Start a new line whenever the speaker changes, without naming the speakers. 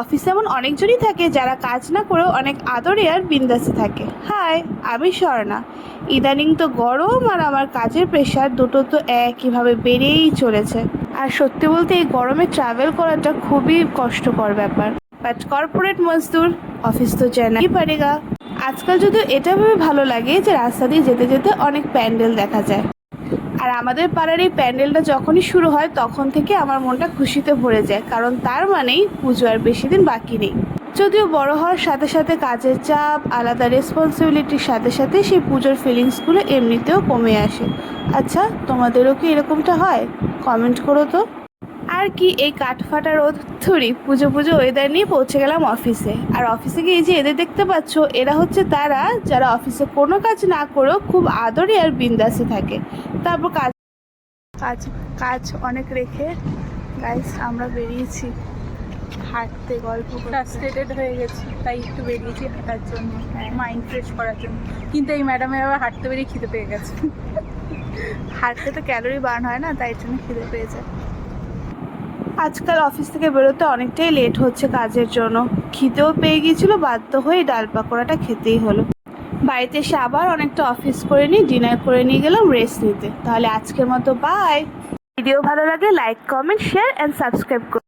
অফিসে এমন অনেকজনই থাকে যারা কাজ না করেও অনেক আদরে আর বিন্দাসে থাকে। হাই, আমি স্বর্ণা। ইদানিং তো গরম আর আমার কাজের প্রেশার দুটো তো একইভাবে বেড়েই চলেছে। আর সত্যি বলতে এই গরমে ট্রাভেল করাটা খুবই কষ্টকর ব্যাপার। বাট কর্পোরেট মজদুর, অফিস তো জানাই পারেগা। আজকাল যদিও এটা ভেবে ভালো লাগে যে রাস্তা দিয়ে যেতে যেতে অনেক প্যান্ডেল দেখা যায়। আর আমাদের পাড়ার এই প্যান্ডেলটা যখনই শুরু হয় তখন থেকে আমার মনটা খুশিতে ভরে যায়, কারণ তার মানেই পুজো আর বেশি দিন বাকি নেই। যদিও বড় হওয়ার সাথে সাথে কাজের চাপ, আলাদা রেসপন্সিবিলিটির সাথে সাথে সেই পুজোর ফিলিংসগুলো এমনিতেও কমে আসে। আচ্ছা, তোমাদেরও কি এরকমটা হয়? কমেন্ট করো তো। আর কি এই কাঠফাটা রোদ, থুড়ি পুজো পুজো ওয়েদার নিয়ে পৌঁছে গেলাম অফিসে। আর অফিসে গিয়ে এই যে এদের দেখতে পাচ্ছ, এরা হচ্ছে তারা যারা অফিসে কোনো কাজ না করেও খুব আদরে আর বিন্দাসে থাকে। তারপর কাজ কাজ কাজ অনেক রেখে গাইস আমরা বেরিয়েছি হাঁটতে, গল্প
ফ্রাস্ট্রেটেড হয়ে গেছি, তাই একটু বেরিয়েছি হাঁটার জন্য, মাইন্ড ফ্রেশ করার জন্য। কিন্তু এই ম্যাডামের আবার হাঁটতে বেরিয়ে খিদে পেয়ে গেছে।
হাঁটতে তো ক্যালোরি বার্ন হয় না, তাই জন্য খিদে পেয়ে যায়। আজকাল অফিস থেকে বেরোতে অনেকটাই লেট হচ্ছে কাজের জন্য। খিদেও পেয়ে গিয়েছিল, বাধ্য হয়ে ডাল পাকোড়াটা খেতেই হলো। বাড়িতে এসে আবার অনেকটা অফিস করে নিয়ে ডিনার করে নিয়ে গেলাম রেস্ট নিতে। তাহলে আজকের মতো বাই। ভিডিও ভালো লাগলে like, comment, share and subscribe করুন।